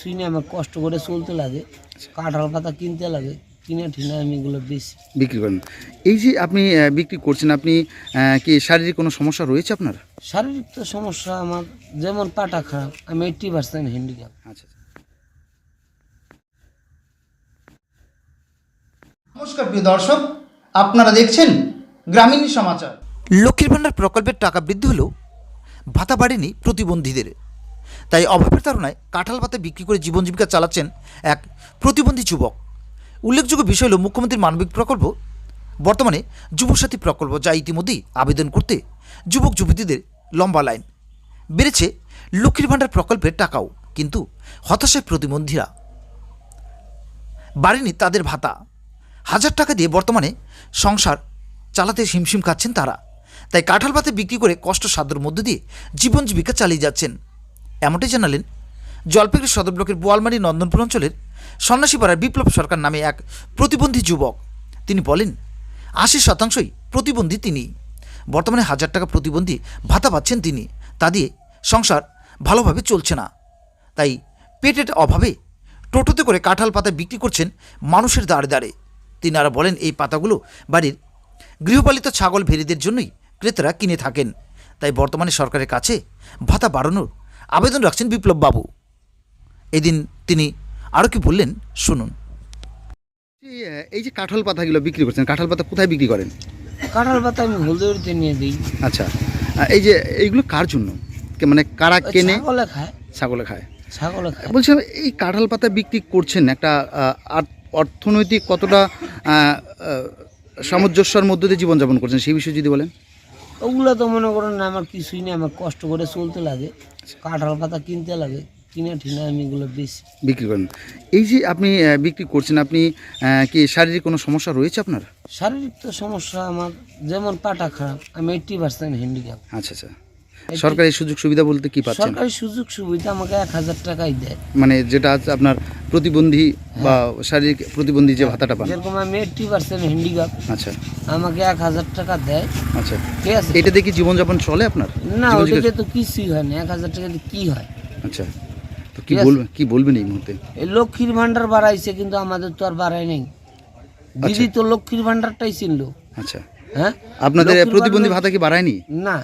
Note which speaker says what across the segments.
Speaker 1: শুনে আমার কষ্ট করে চলতে লাগে, কাঁঠাল পাতা কিনতে লাগে, কিনে ঠিনে আমি এগুলো বেশি
Speaker 2: বিক্রি করেন। এই যে আপনি বিক্রি করছেন, আপনি কি শারীরিক কোনো সমস্যা রয়েছে আপনার?
Speaker 1: শারীরিক তো সমস্যা আমার, যেমন পাটা খারাপ, আমি 80% হ্যান্ডিক্যাপ।
Speaker 2: আচ্ছা।
Speaker 3: নমস্কার প্রিয় দর্শক, আপনারা দেখছেন গ্রামীণ সমাচার।
Speaker 4: লক্ষ্মীর ভাণ্ডার প্রকল্পের টাকা বৃদ্ধি হলেও ভাতা বাড়েনি প্রতিবন্ধীদের। তাই অভাবের তাড়নায় কাঁঠাল পাতা বিক্রি করে জীবন জীবিকা চালাচ্ছেন এক প্রতিবন্ধী যুবক। উল্লেখযোগ্য বিষয় হল মুখ্যমন্ত্রীর মানবিক প্রকল্প, বর্তমানে যুবসাথী প্রকল্প, যা ইতিমধ্যেই আবেদন করতে যুবক যুবতীদের লম্বা লাইন। বেড়েছে লক্ষ্মীর ভাণ্ডার প্রকল্পের টাকাও, কিন্তু হতাশায় প্রতিবন্ধীরা। বাড়েনি তাদের ভাতা। 1000 টাকা দিয়ে বর্তমানে সংসার চালাতে হিমশিম খাচ্ছেন তারা। তাই কাঁঠাল পাতা বিক্রি করে কষ্টসাধ্যের মধ্য দিয়ে জীবন জীবিকা চালিয়ে যাচ্ছেন। এমনটাই জানালেন জলপাইগুড়ি সদর ব্লকের বোয়ালমারি নন্দনপুর অঞ্চলের সন্ন্যাসীপাড়ার বিপ্লব সরকার নামে এক প্রতিবন্ধী যুবক। তিনি বলেন, 80% প্রতিবন্ধী তিনি। বর্তমানে 1000 টাকা প্রতিবন্ধী ভাতা পাচ্ছেন তিনি। তা দিয়ে সংসার ভালোভাবে চলছে না। তাই পেটের অভাবে টোটোতে করে কাঁঠাল পাতা বিক্রি করছেন মানুষের দাঁড়ে দাঁড়ে। তিনি আরও বলেন, এই পাতাগুলো বাড়ির গৃহপালিত ছাগল ভেড়িদের জন্যই ক্রেতারা কিনে থাকেন। তাই বর্তমানে সরকারের কাছে ভাতা বাড়ানোর আবেদন রাখছেন বিপ্লব বাবু। এদিন তিনি আরও কি বললেন শুনুন।
Speaker 2: এই যে কাঁঠাল পাতাগুলো বিক্রি করছেন, কাঁঠাল পাতা কোথায় বিক্রি করেন?
Speaker 1: কাঁঠাল পাতা আমি হলদিবাড়িতে নিয়ে দিই।
Speaker 2: আচ্ছা, এই যে এইগুলো কার জন্য, মানে কারা কেনে?
Speaker 1: ছাগলে খায়,
Speaker 2: ছাগলে খায়।
Speaker 1: ছাগলে খায়।
Speaker 2: বলছিলাম, এই কাঁঠাল পাতা বিক্রি করছেন, একটা অর্থনৈতিক কতটা সামঞ্জস্যের মধ্যে দিয়ে জীবনযাপন করছেন, সেই বিষয়ে যদি বলেন।
Speaker 1: ওগুলো তো মনে করেন না, আমার কিছুই নেই, আমার কষ্ট করে চলতে লাগে, কাঁঠাল পাতা কিনতে লাগে, কিনে ঠিনে আমি এগুলো বেশি
Speaker 2: বিক্রি করেন। এই যে আপনি বিক্রি করছেন, আপনি কি শারীরিক কোনো সমস্যা রয়েছে আপনার?
Speaker 1: শারীরিক তো সমস্যা আমার, যেমন পাটা খারাপ, আমি 80% হ্যান্ডিক্যাপ।
Speaker 2: আচ্ছা আচ্ছা। সরকারি সুযোগ সুবিধা বলতে কি পাচ্ছেন?
Speaker 1: সরকারি সুযোগ সুবিধা আমাকে 1000 টাকাই দেয়,
Speaker 2: মানে যেটা আছে আপনার প্রতিবন্ধী বা শারীরিক প্রতিবন্ধী যে ভাতাটা পান।
Speaker 1: যেরকম আমি 80% হ্যান্ডিক্যাপ,
Speaker 2: আচ্ছা
Speaker 1: আমাকে 1000 টাকা দেয়।
Speaker 2: আচ্ছা,
Speaker 1: ঠিক আছে,
Speaker 2: এটা দিয়ে কি জীবনযাপন চলে আপনার?
Speaker 1: না ওইটাতে তো কিছুই হয় না, 1000 টাকা দিয়ে কি হয়?
Speaker 2: আচ্ছা, তো কি বলবেন এই মুহূর্তে?
Speaker 1: এই লক্ষ্মীর ভান্ডার বাড়াইছে, কিন্তু আমাদের তো আর বাড়ায় নাই। দিদি তো লক্ষ্মীর ভান্ডারটাই চিনলো।
Speaker 2: আচ্ছা,
Speaker 1: হ্যাঁ,
Speaker 2: আপনাদের
Speaker 1: লক্ষ্মীর
Speaker 2: প্রতিবন্ধী
Speaker 1: ভান্ডার-
Speaker 2: ভাতা কি বাড়ায়নি?
Speaker 1: না,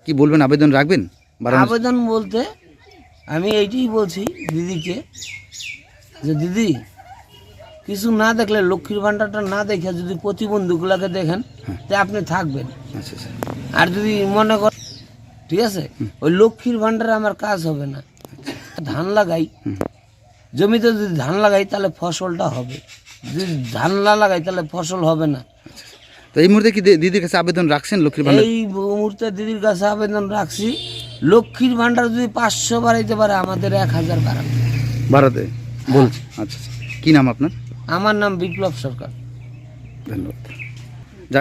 Speaker 2: কি বলবেন, আবেদন রাখবেন?
Speaker 1: আবেদন বলতে আমি এইটাই বলছি দিদিকে, যে দিদি কিছু না দেখলে, লক্ষ্মীর ভান্ডারটা না দেখে যদি প্রতিবন্ধীগুলোকে দেখেন, তা আপনি থাকবেন।
Speaker 2: আচ্ছা আচ্ছা।
Speaker 1: আর যদি মনে করেন, ঠিক আছে, ওই লক্ষ্মীর ভান্ডারে আমার কাজ হবে না। ধান লাগাই, জমিতে যদি ধান লাগাই তাহলে ফসলটা হবে, যদি ধান না লাগাই তাহলে ফসল হবে না।
Speaker 2: তো এই মুহূর্তে কি দিদির কাছে আবেদন রাখছেন লক্ষ্মীর ভান্ডার?
Speaker 1: এই মুহূর্তে দিদির কাছে আবেদন রাখছি, লক্ষ্মীর ভান্ডার যদি 500 বাড়াইতে পারে, আমাদের 1000 বাড়াবে।
Speaker 2: বাড়াতে বলছি। আচ্ছা আচ্ছা। কি নাম আপনার?
Speaker 1: আমার নাম বিপ্লব সরকার।
Speaker 2: ধন্যবাদ। যা